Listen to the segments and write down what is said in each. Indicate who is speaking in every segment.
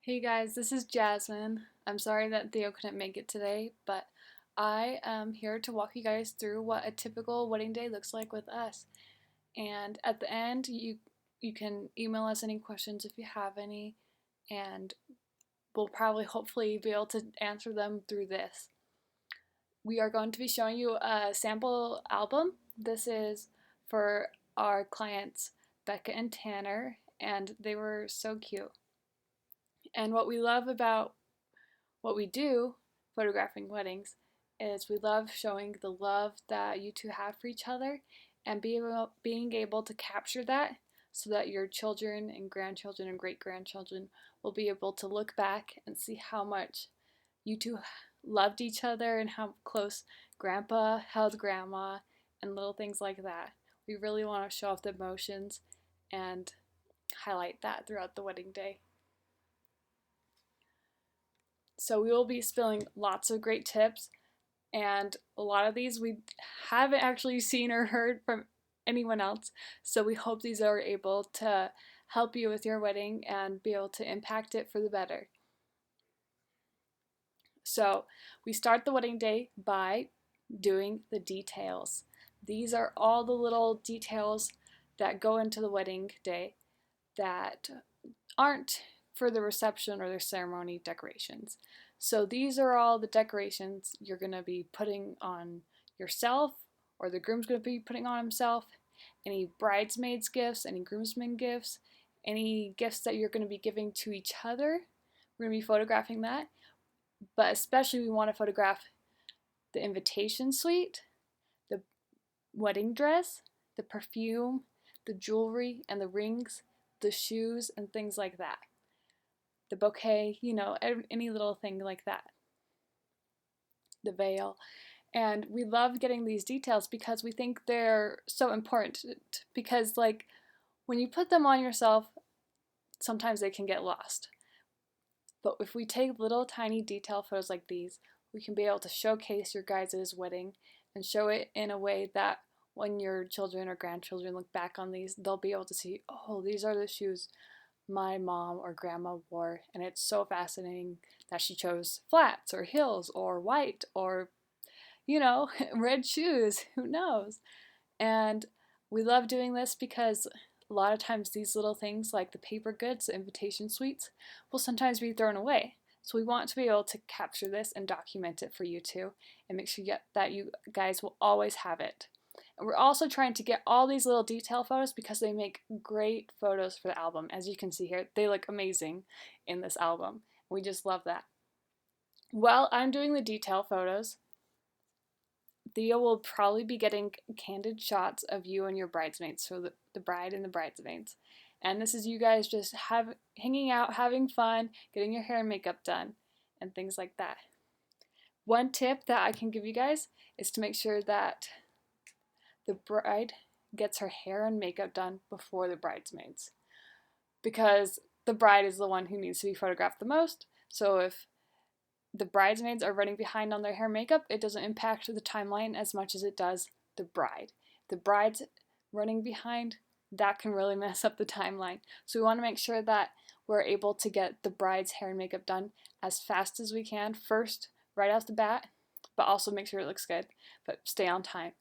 Speaker 1: Hey guys, this is Jasmine. I'm sorry that Theo couldn't make it today, but I am here to walk you guys through what a typical wedding day looks like with us. And at the end, you can email us any questions if you have any, and we'll probably hopefully be able to answer them through this. We are going to be showing you a sample album. This is for our clients Becca and Tanner, and they were so cute. And what we love about what we do, photographing weddings, is we love showing the love that you two have for each other and being able to capture that so that your children and grandchildren and great grandchildren will be able to look back and see how much you two loved each other and how close grandpa held grandma and little things like that. We really want to show off the emotions and highlight that throughout the wedding day. So we will be spilling lots of great tips, and a lot of these we haven't actually seen or heard from anyone else. So we hope these are able to help you with your wedding and be able to impact it for the better. So we start the wedding day by doing the details. These are all the little details that go into the wedding day that aren't for the reception or the ceremony decorations. So these are all the decorations you're going to be putting on yourself, or the groom's going to be putting on himself, any bridesmaids gifts, any groomsmen gifts, any gifts that you're going to be giving to each other. We're going to be photographing that, but especially we want to photograph the invitation suite, the wedding dress, the perfume, the jewelry and the rings, the shoes, and things like that. The bouquet, any little thing like that. The veil. And we love getting these details because we think they're so important. Because, like, when you put them on yourself, sometimes they can get lost. But if we take little tiny detail photos like these, we can be able to showcase your guys' wedding and show it in a way that when your children or grandchildren look back on these, they'll be able to see, oh, these are the shoes my mom or grandma wore, and it's so fascinating that she chose flats or heels or white or, red shoes. Who knows? And we love doing this because a lot of times these little things like the paper goods, the invitation suites, will sometimes be thrown away. So we want to be able to capture this and document it for you too and make sure that you guys will always have it. And we're also trying to get all these little detail photos because they make great photos for the album. As you can see here, they look amazing in this album. We just love that. While I'm doing the detail photos, Theo will probably be getting candid shots of you and your bridesmaids, so the bride and the bridesmaids. And this is you guys just hanging out, having fun, getting your hair and makeup done, and things like that. One tip that I can give you guys is to make sure that the bride gets her hair and makeup done before the bridesmaids, because the bride is the one who needs to be photographed the most. So if the bridesmaids are running behind on their hair and makeup, it doesn't impact the timeline as much as it does the bride. The bride's running behind, that can really mess up the timeline. So we want to make sure that we're able to get the bride's hair and makeup done as fast as we can first, right off the bat, but also make sure it looks good, but stay on time.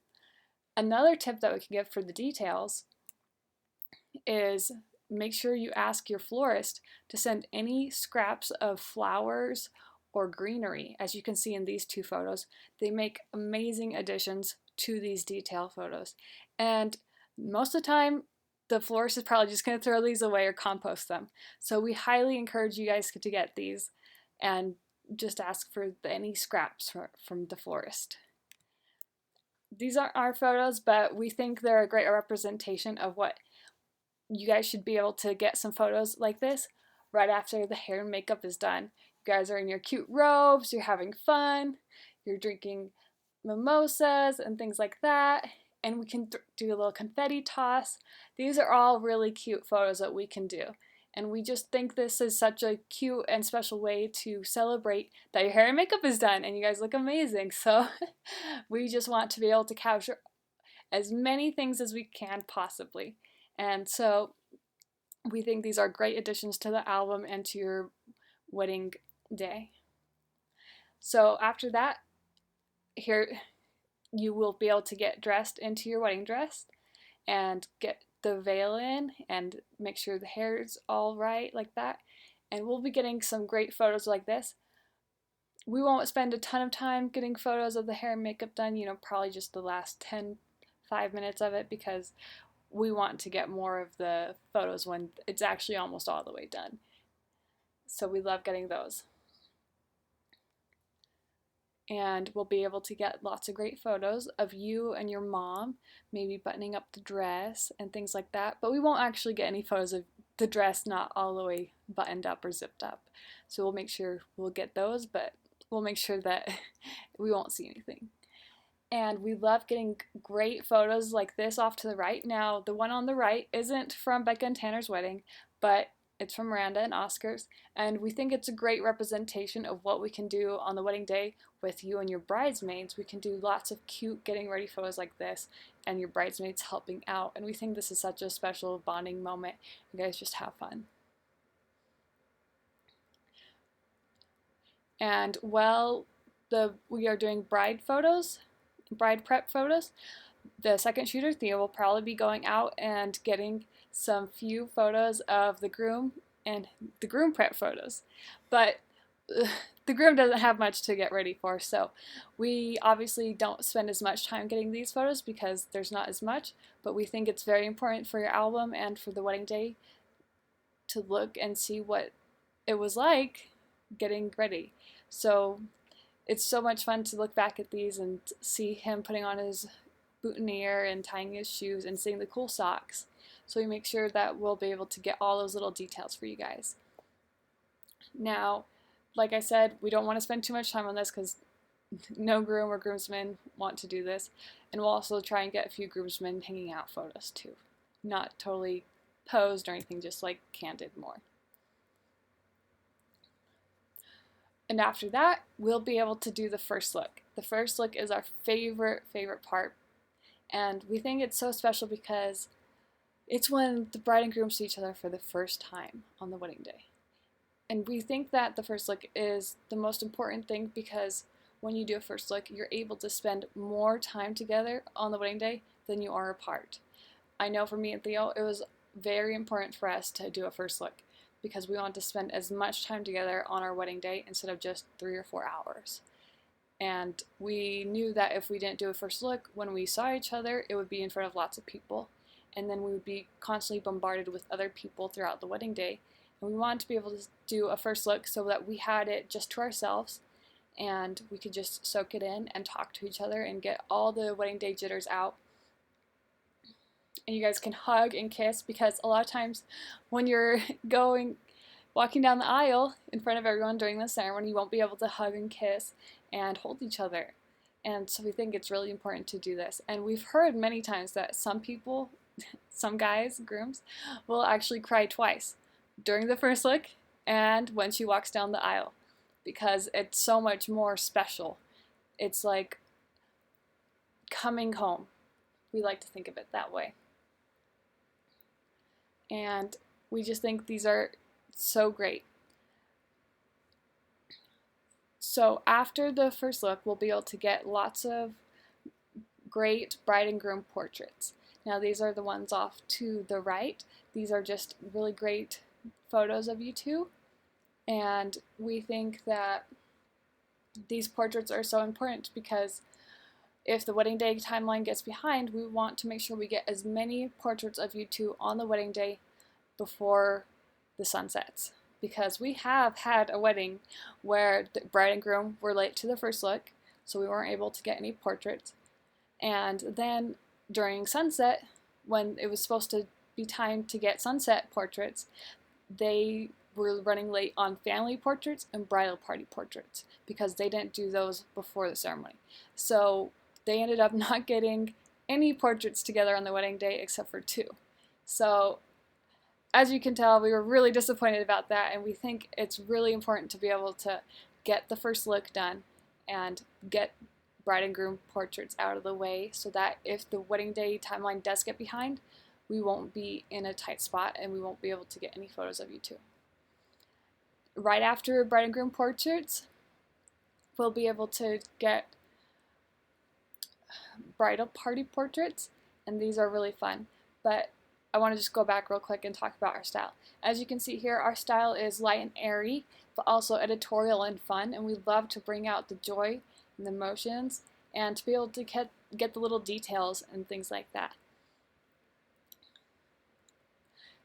Speaker 1: Another tip that we can give for the details is make sure you ask your florist to send any scraps of flowers or greenery. As you can see in these two photos, they make amazing additions to these detail photos. And most of the time, the florist is probably just going to throw these away or compost them. So we highly encourage you guys to get these and just ask for any scraps from the florist. These aren't our photos, but we think they're a great representation of what you guys should be able to get some photos like this right after the hair and makeup is done. You guys are in your cute robes, you're having fun, you're drinking mimosas and things like that, and we can do a little confetti toss. These are all really cute photos that we can do. And we just think this is such a cute and special way to celebrate that your hair and makeup is done and you guys look amazing. So we just want to be able to capture as many things as we can possibly. And so we think these are great additions to the album and to your wedding day. So after that, here you will be able to get dressed into your wedding dress and get the veil in and make sure the hair's all right like that. And we'll be getting some great photos like this. We won't spend a ton of time getting photos of the hair and makeup done, probably just the last 5 minutes of it, because we want to get more of the photos when it's actually almost all the way done. So we love getting those. And we'll be able to get lots of great photos of you and your mom, maybe buttoning up the dress and things like that. But we won't actually get any photos of the dress not all the way buttoned up or zipped up. So we'll make sure we'll get those, but we'll make sure that we won't see anything. And we love getting great photos like this off to the right. Now, the one on the right isn't from Becca and Tanner's wedding, but it's from Miranda and Oscar's, and we think it's a great representation of what we can do on the wedding day with you and your bridesmaids. We can do lots of cute getting ready photos like this, and your bridesmaids helping out, and we think this is such a special bonding moment. You guys just have fun. And while we are doing bride prep photos, the second shooter, Thea, will probably be going out and getting some few photos of the groom and the groom prep photos. But the groom doesn't have much to get ready for, so we obviously don't spend as much time getting these photos because there's not as much, but we think it's very important for your album and for the wedding day to look and see what it was like getting ready. So it's so much fun to look back at these and see him putting on his boutonniere and tying his shoes and seeing the cool socks. So we make sure that we'll be able to get all those little details for you guys. Now, like I said, we don't want to spend too much time on this because no groom or groomsmen want to do this. And we'll also try and get a few groomsmen hanging out photos too. Not totally posed or anything, just like candid more. And after that, we'll be able to do the first look. The first look is our favorite part. And we think it's so special because it's when the bride and groom see each other for the first time on the wedding day. And we think that the first look is the most important thing because when you do a first look, you're able to spend more time together on the wedding day than you are apart. I know for me and Theo, it was very important for us to do a first look because we want to spend as much time together on our wedding day instead of just 3 or 4 hours. And we knew that if we didn't do a first look, when we saw each other, it would be in front of lots of people. And then we would be constantly bombarded with other people throughout the wedding day. And we wanted to be able to do a first look so that we had it just to ourselves and we could just soak it in and talk to each other and get all the wedding day jitters out. And you guys can hug and kiss because a lot of times when you're walking down the aisle in front of everyone during the ceremony, you won't be able to hug and kiss and hold each other. And so we think it's really important to do this. And we've heard many times that some people, some guys, grooms, will actually cry twice during the first look and when she walks down the aisle because it's so much more special. It's like coming home. We like to think of it that way. And we just think these are so great. So after the first look, we'll be able to get lots of great bride and groom portraits. Now these are the ones off to the right. These are just really great photos of you two. And we think that these portraits are so important because if the wedding day timeline gets behind, we want to make sure we get as many portraits of you two on the wedding day before the sun sets. Because we have had a wedding where the bride and groom were late to the first look, so we weren't able to get any portraits. And then during sunset, when it was supposed to be time to get sunset portraits, they were running late on family portraits and bridal party portraits because they didn't do those before the ceremony. So they ended up not getting any portraits together on the wedding day except for 2. So as you can tell, we were really disappointed about that, and we think it's really important to be able to get the first look done and get bride and groom portraits out of the way so that if the wedding day timeline does get behind, we won't be in a tight spot and we won't be able to get any photos of you two. Right after bride and groom portraits, we'll be able to get bridal party portraits, and these are really fun. But I want to just go back real quick and talk about our style. As you can see here, our style is light and airy, but also editorial and fun, and we love to bring out the joy and the emotions, and to be able to get the little details and things like that.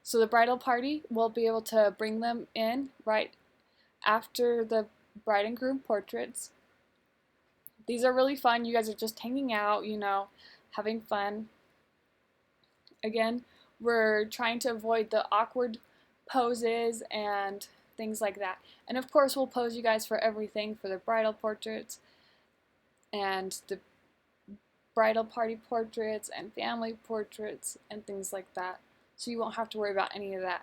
Speaker 1: So the bridal party, we'll be able to bring them in right after the bride and groom portraits. These are really fun. You guys are just hanging out, having fun. Again, we're trying to avoid the awkward poses and things like that. And of course, we'll pose you guys for everything, for the bridal portraits and the bridal party portraits and family portraits and things like that. So you won't have to worry about any of that.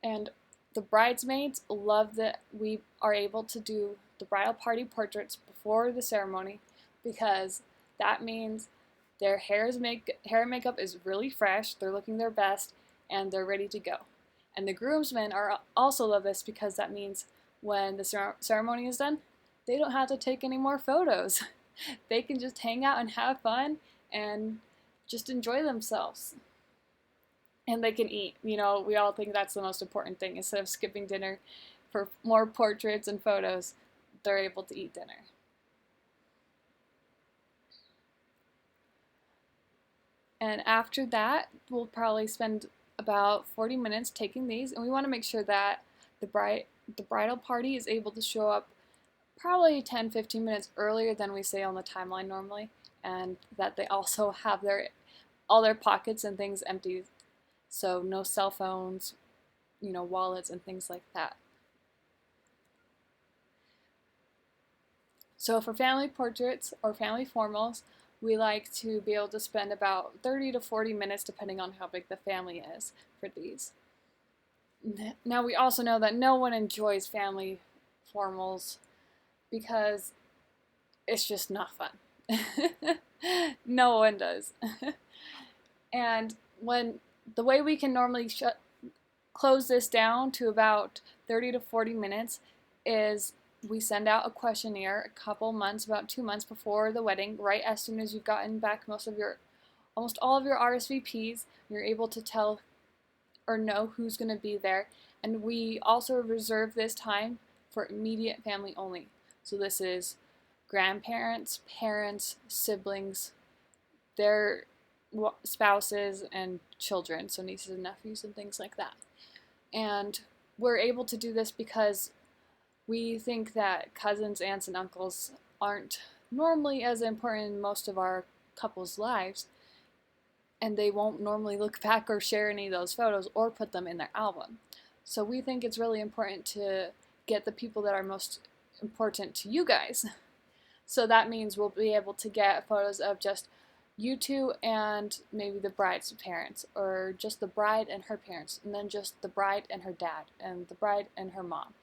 Speaker 1: And the bridesmaids love that we are able to do the bridal party portraits before the ceremony, because that means their hair and makeup is really fresh, they're looking their best, and they're ready to go. And the groomsmen also love this, because that means when the ceremony is done, they don't have to take any more photos. They can just hang out and have fun and just enjoy themselves. And they can eat. We all think that's the most important thing. Instead of skipping dinner for more portraits and photos, they're able to eat dinner. And after that, we'll probably spend about 40 minutes taking these, and we want to make sure that the bridal party is able to show up probably 10-15 minutes earlier than we say on the timeline normally, and that they also have all their pockets and things empty. So no cell phones, wallets and things like that. So for family portraits or family formals, we like to be able to spend about 30 to 40 minutes depending on how big the family is for these. Now we also know that no one enjoys family formals because it's just not fun. No one does. And the way we can normally close this down to about 30 to 40 minutes is we send out a questionnaire a couple months, about 2 months before the wedding, right as soon as you've gotten back almost all of your RSVPs. You're able to tell or know who's going to be there. And we also reserve this time for immediate family only. So this is grandparents, parents, siblings, their spouses, and children, so nieces and nephews and things like that. And we're able to do this because we think that cousins, aunts, and uncles aren't normally as important in most of our couples' lives, and they won't normally look back or share any of those photos or put them in their album. So we think it's really important to get the people that are most important to you guys. So that means we'll be able to get photos of just you two and maybe the bride's parents, or just the bride and her parents, and then just the bride and her dad, and the bride and her mom,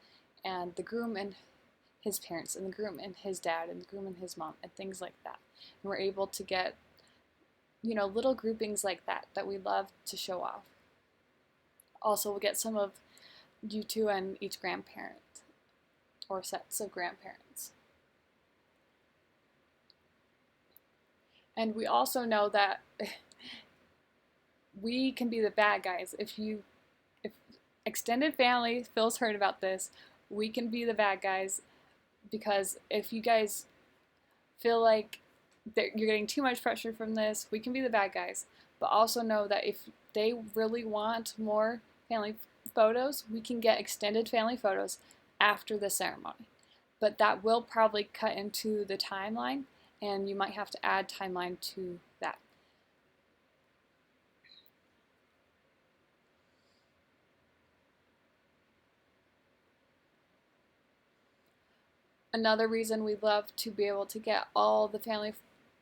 Speaker 1: and the groom and his parents, and the groom and his dad, and the groom and his mom, and things like that. And we're able to get, little groupings like that we love to show off. Also, we'll get some of you two and each grandparent, or sets of grandparents. And we also know that we can be the bad guys. If extended family feels hurt about this, we can be the bad guys, because if you guys feel like that you're getting too much pressure from this, we can be the bad guys. But also know that if they really want more family photos, we can get extended family photos after the ceremony. But that will probably cut into the timeline, and you might have to add timeline to that. Another reason we love to be able to get all the family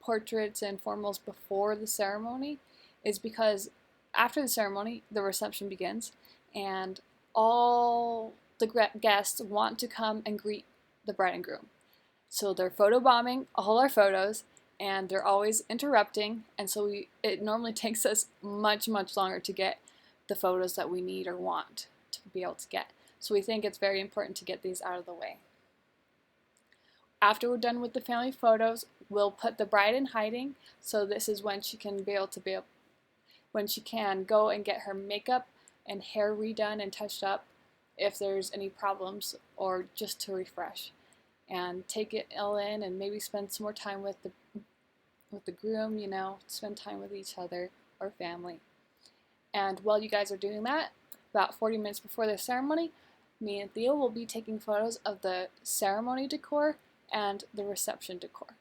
Speaker 1: portraits and formals before the ceremony is because after the ceremony, the reception begins, and all the guests want to come and greet the bride and groom. So they're photobombing all our photos, and they're always interrupting, and so it normally takes us much, much longer to get the photos that we need or want. to be able to get. So we think it's very important to get these out of the way. After we're done with the family photos, we'll put the bride in hiding. So this is when she can when she can go and get her makeup and hair redone and touched up if there's any problems, or just to refresh and take it all in, and maybe spend some more time with the groom, you know, spend time with each other or family. And while you guys are doing that, about 40 minutes before the ceremony, me and Theo will be taking photos of the ceremony decor and the reception decor.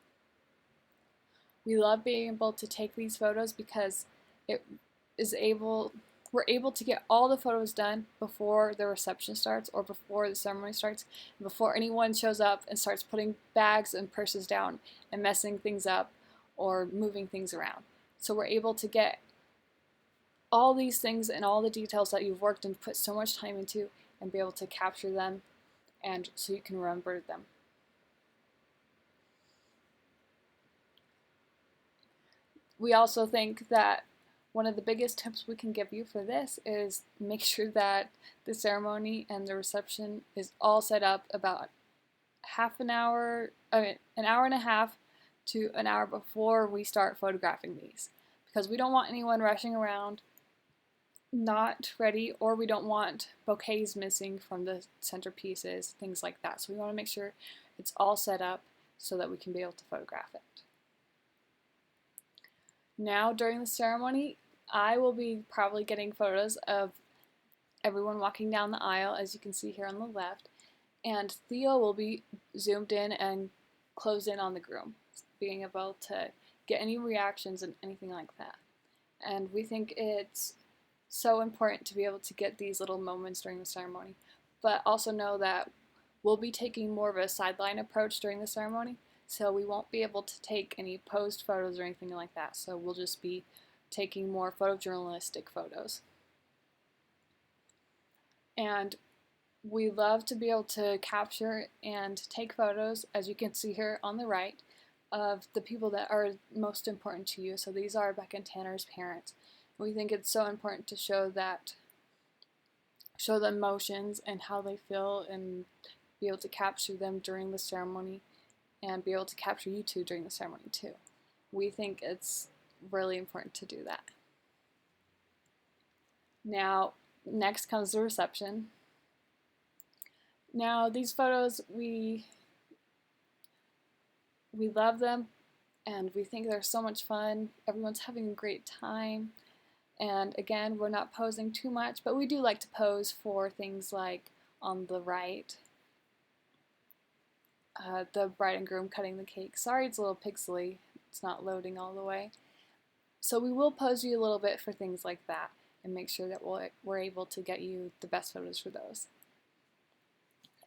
Speaker 1: We love being able to take these photos because we're able to get all the photos done before the reception starts, or before the ceremony starts, before anyone shows up and starts putting bags and purses down and messing things up or moving things around. So we're able to get all these things and all the details that you've worked and put so much time into, and be able to capture them, and so you can remember them. We also think that one of the biggest tips we can give you for this is make sure that the ceremony and the reception is all set up about an hour and a half to an hour before we start photographing these, because we don't want anyone rushing around not ready, or we don't want bouquets missing from the centerpieces, things like that. So we want to make sure it's all set up so that we can be able to photograph it. Now during the ceremony, I will be probably getting photos of everyone walking down the aisle, as you can see here on the left, and Theo will be zoomed in and closed in on the groom, being able to get any reactions and anything like that. And we think it's so important to be able to get these little moments during the ceremony, but also know that we'll be taking more of a sideline approach during the ceremony, so we won't be able to take any posed photos or anything like that. So we'll just be taking more photojournalistic photos. And we love to be able to capture and take photos, as you can see here on the right, of the people that are most important to you. So these are Becca and Tanner's parents. We think it's so important to show the emotions and how they feel, and be able to capture them during the ceremony, and be able to capture you two during the ceremony too. We think it's really important to do that. Now, next comes the reception. Now, these photos, we love them, and we think they're so much fun. Everyone's having a great time. And again, we're not posing too much, but we do like to pose for things like on the right, the bride and groom cutting the cake. Sorry, it's a little pixely. It's not loading all the way. So we will pose you a little bit for things like that, and make sure that we're able to get you the best photos for those.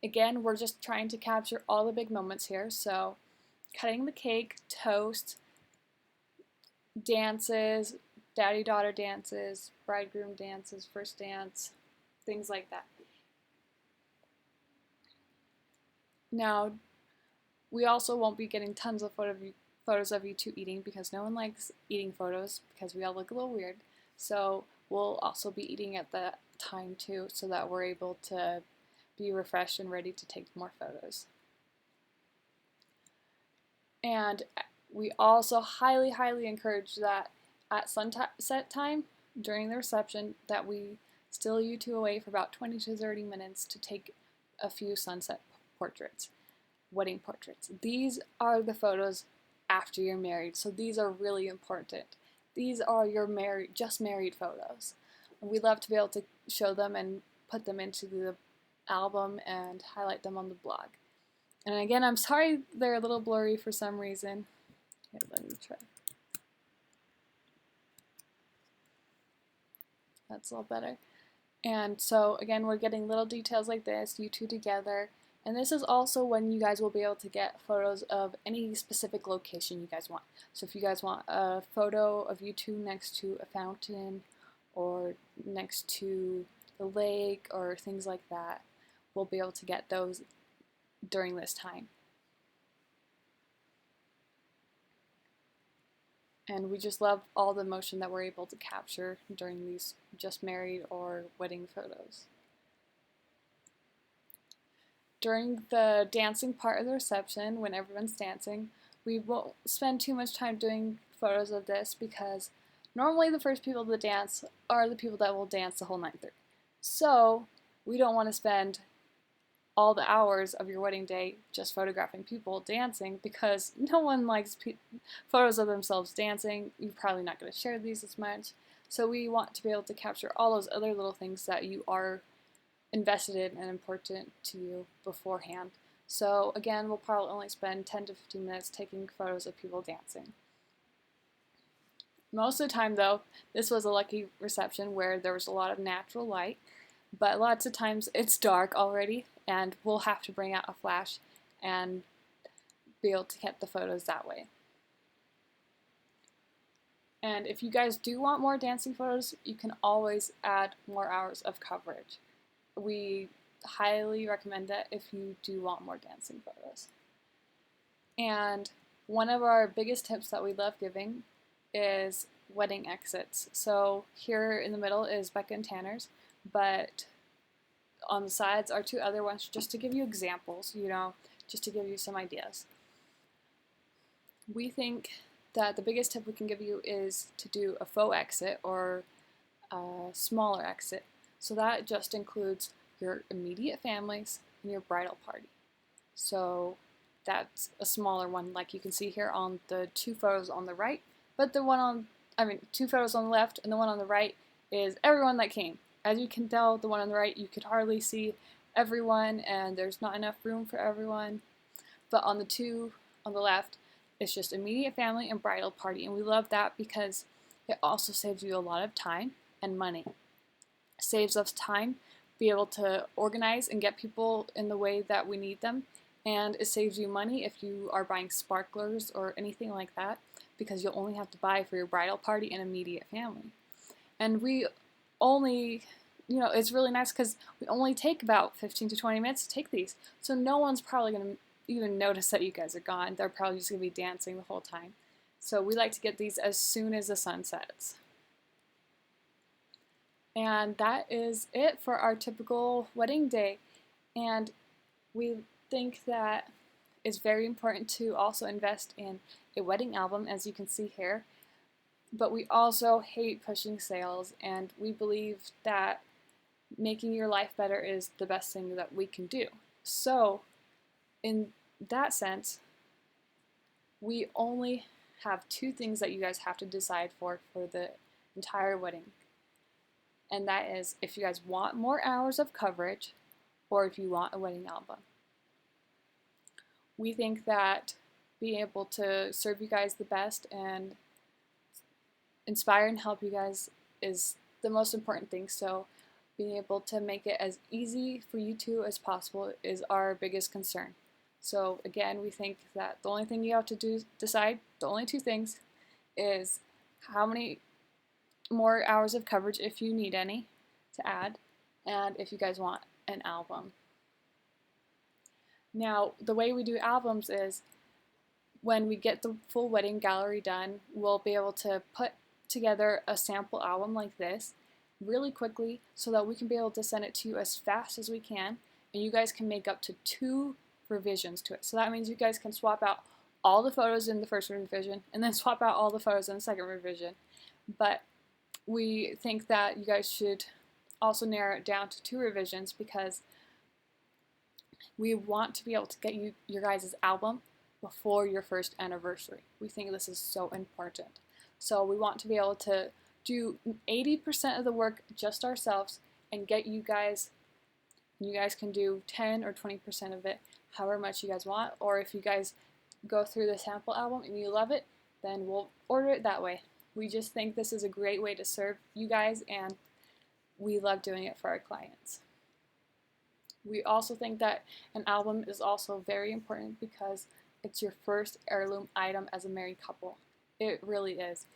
Speaker 1: Again, we're just trying to capture all the big moments here. So cutting the cake, toast, dances, daddy-daughter dances, bridegroom dances, first dance, things like that. Now, we also won't be getting tons of photos of you two eating, because no one likes eating photos, because we all look a little weird. So we'll also be eating at that time too, so that we're able to be refreshed and ready to take more photos. And we also highly, highly encourage that at sunset time during the reception, that we still you two away for about 20 to 30 minutes to take a few sunset portraits, wedding portraits. These are the photos after you're married, so these are really important. These are your just married photos. We love to be able to show them and put them into the album and highlight them on the blog. And again, I'm sorry they're a little blurry for some reason. Here, let me try. That's a little better. And so again, we're getting little details like this, you two together. And this is also when you guys will be able to get photos of any specific location you guys want. So if you guys want a photo of you two next to a fountain, or next to the lake, or things like that, we'll be able to get those during this time. And we just love all the emotion that we're able to capture during these just married or wedding photos. During the dancing part of the reception, when everyone's dancing, we won't spend too much time doing photos of this because normally the first people to dance are the people that will dance the whole night through. So we don't want to spend all the hours of your wedding day just photographing people dancing because no one likes photos of themselves dancing. You're probably not going to share these as much. So we want to be able to capture all those other little things that you are invested in and important to you beforehand. So again, we'll probably only spend 10 to 15 minutes taking photos of people dancing. Most of the time though, this was a lucky reception where there was a lot of natural light, but lots of times it's dark already and we'll have to bring out a flash and be able to get the photos that way. And if you guys do want more dancing photos, you can always add more hours of coverage. We highly recommend that if you do want more dancing photos. And one of our biggest tips that we love giving is wedding exits. So here in the middle is Becca and Tanner's, but on the sides are two other ones just to give you examples, just to give you some ideas. We think that the biggest tip we can give you is to do a faux exit or a smaller exit. So that just includes your immediate families and your bridal party. So that's a smaller one like you can see here on the two photos on the right, but two photos on the left and the one on the right is everyone that came. As you can tell, the one on the right, you could hardly see everyone and there's not enough room for everyone. But on the two on the left, it's just immediate family and bridal party. And we love that because it also saves you a lot of time and money. It saves us time, be able to organize and get people in the way that we need them. And it saves you money if you are buying sparklers or anything like that, because you'll only have to buy for your bridal party and immediate family. And we only, it's really nice because we only take about 15 to 20 minutes to take these. So no one's probably going to even notice that you guys are gone. They're probably just going to be dancing the whole time. So we like to get these as soon as the sun sets. And that is it for our typical wedding day. And we think that it's very important to also invest in a wedding album, as you can see here. But we also hate pushing sales, and we believe that making your life better is the best thing that we can do. So in that sense, we only have two things that you guys have to decide for the entire wedding. And that is if you guys want more hours of coverage or if you want a wedding album. We think that being able to serve you guys the best and inspire and help you guys is the most important thing. So being able to make it as easy for you two as possible is our biggest concern. So again, we think that the only thing you have to decide, the only two things, is how many more hours of coverage, if you need any, to add, and if you guys want an album. Now, the way we do albums is when we get the full wedding gallery done, we'll be able to put together a sample album like this really quickly so that we can be able to send it to you as fast as we can, and you guys can make up to 2 revisions to it. So that means you guys can swap out all the photos in the first revision and then swap out all the photos in the second revision. But we think that you guys should also narrow it down to 2 revisions because we want to be able to get you your guys' album before your first anniversary. We think this is so important. So we want to be able to do 80% of the work just ourselves and get you guys can do 10 or 20% of it, however much you guys want. Or if you guys go through the sample album and you love it, then we'll order it that way. We just think this is a great way to serve you guys, and we love doing it for our clients. We also think that an album is also very important because it's your first heirloom item as a married couple. It really is.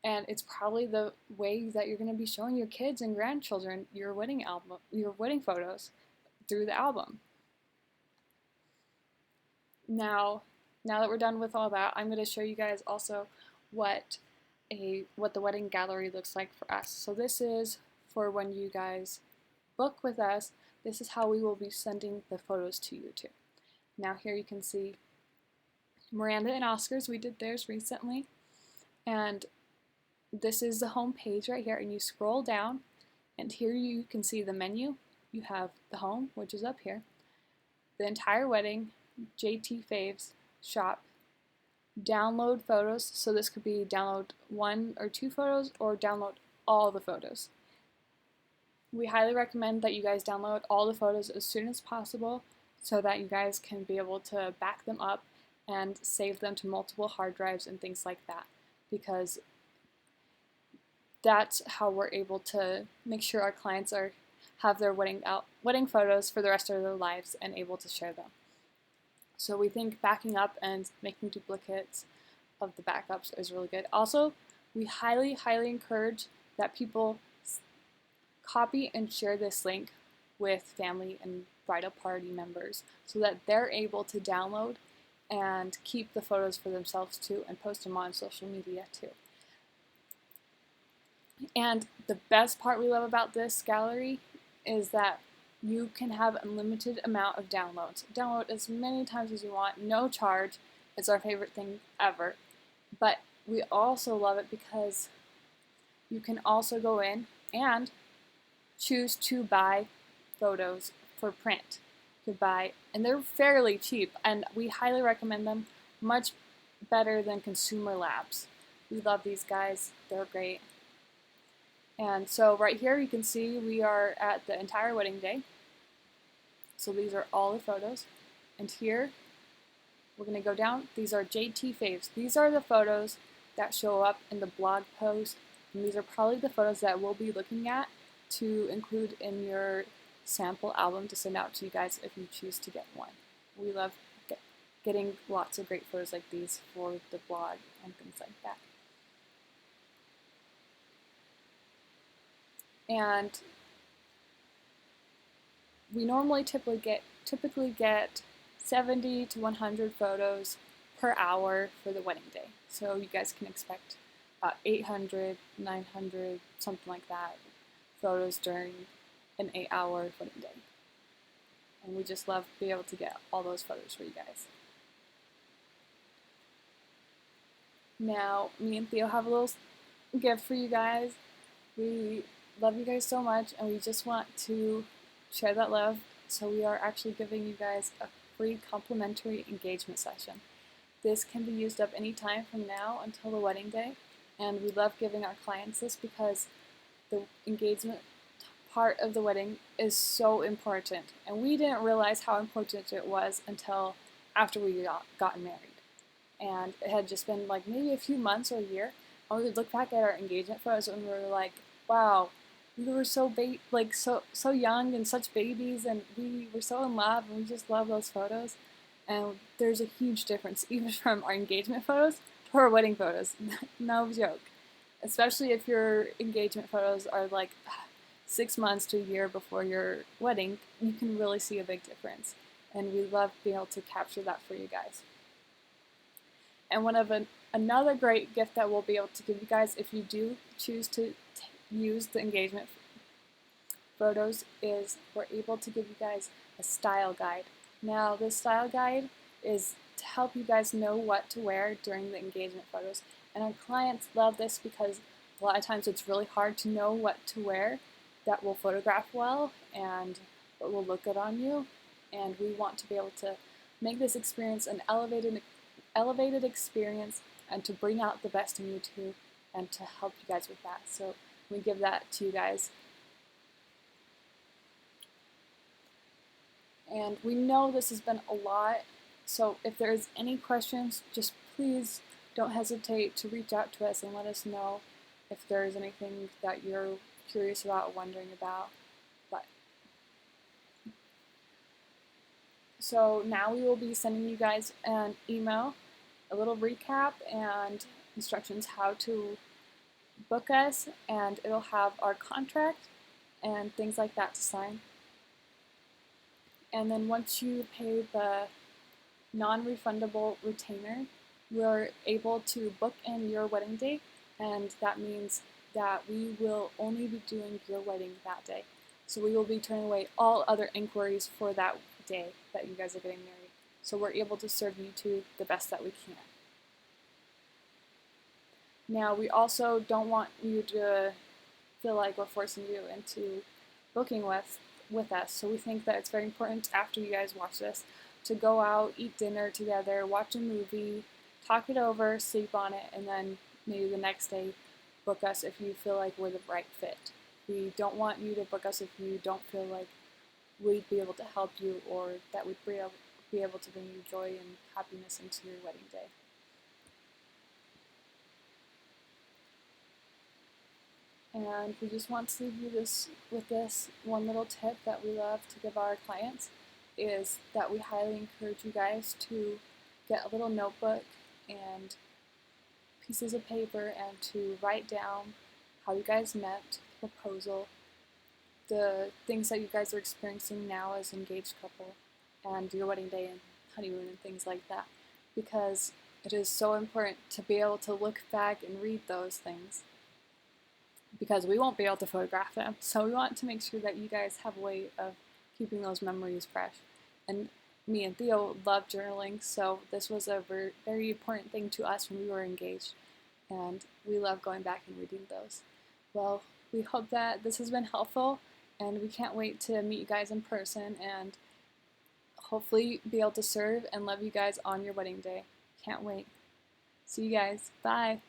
Speaker 1: And it's probably the way that you're going to be showing your kids and grandchildren your wedding album, your wedding photos through the album. Now that we're done with all that, I'm going to show you guys also what the wedding gallery looks like for us. So this is for when you guys book with us, this is how we will be sending the photos to you too. Now here you can see Miranda and Oscar's, we did theirs recently, and this is the home page right here, and you scroll down, and here you can see the menu. You have the home, which is up here, the entire wedding, JT Faves, shop, download photos, so this could be download 1 or 2 photos or download all the photos. We highly recommend that you guys download all the photos as soon as possible so that you guys can be able to back them up and save them to multiple hard drives and things like that, because that's how we're able to make sure our clients have their wedding photos for the rest of their lives and able to share them. So we think backing up and making duplicates of the backups is really good. Also, we highly encourage that people copy and share this link with family and bridal party members so that they're able to download and keep the photos for themselves too and post them on social media too. And the best part we love about this gallery is that you can have unlimited amount of downloads. Download as many times as you want, no charge. It's our favorite thing ever. But we also love it because you can also go in and choose to buy photos for print. You could buy, and they're fairly cheap, and we highly recommend them, much better than Consumer Labs. We love these guys, they're great. And so right here you can see we are at the entire wedding day. So these are all the photos. And here we're going to go down. These are JT Faves. These are the photos that show up in the blog post. And these are probably the photos that we'll be looking at to include in your sample album to send out to you guys if you choose to get one. We love getting lots of great photos like these for the blog and things like that. And we normally typically get 70 to 100 photos per hour for the wedding day. So you guys can expect 800, 900, something like that, photos during an 8-hour wedding day. And we just love being able to get all those photos for you guys. Now, me and Theo have a little gift for you guys. We love you guys so much, and we just want to share that love. So we are actually giving you guys a free complimentary engagement session. This can be used up anytime from now until the wedding day, and we love giving our clients this because the engagement part of the wedding is so important, and we didn't realize how important it was until after we gotten married. And it had just been like maybe a few months or a year, and we would look back at our engagement photos and we were like, wow, we were so young and such babies, and we were so in love, and we just love those photos. And there's a huge difference even from our engagement photos to our wedding photos. No joke. Especially if your engagement photos are like 6 months to a year before your wedding, you can really see a big difference. And we love being able to capture that for you guys. And another great gift that we'll be able to give you guys if you do choose to use the engagement photos is we're able to give you guys a style guide. Now, this style guide is to help you guys know what to wear during the engagement photos. And our clients love this because a lot of times it's really hard to know what to wear that will photograph well and what will look good on you. And we want to be able to make this experience an elevated experience and to bring out the best in you too and to help you guys with that. So we give that to you guys. And we know this has been a lot, so if there's any questions, just please don't hesitate to reach out to us and let us know if there's anything that you're curious about or wondering about. So now we will be sending you guys an email, a little recap and instructions how to book us, and it'll have our contract and things like that to sign. And then once you pay the non-refundable retainer, we're able to book in your wedding date, and that means that we will only be doing your wedding that day. So we will be turning away all other inquiries for that day that you guys are getting married. So we're able to serve you two the best that we can. Now, we also don't want you to feel like we're forcing you into booking with us. So we think that it's very important after you guys watch this to go out, eat dinner together, watch a movie, talk it over, sleep on it, and then maybe the next day book us if you feel like we're the right fit. We don't want you to book us if you don't feel like we'd be able to help you or that we'd be able to bring you joy and happiness into your wedding day. And we just want to leave you with this one little tip that we love to give our clients is that we highly encourage you guys to get a little notebook and pieces of paper and to write down how you guys met, proposal, the things that you guys are experiencing now as engaged couple, and your wedding day and honeymoon and things like that. Because it is so important to be able to look back and read those things because we won't be able to photograph them. So we want to make sure that you guys have a way of keeping those memories fresh. And me and Theo love journaling, so this was a very important thing to us when we were engaged. And we love going back and reading those. Well, we hope that this has been helpful, and we can't wait to meet you guys in person and hopefully be able to serve and love you guys on your wedding day. Can't wait. See you guys. Bye.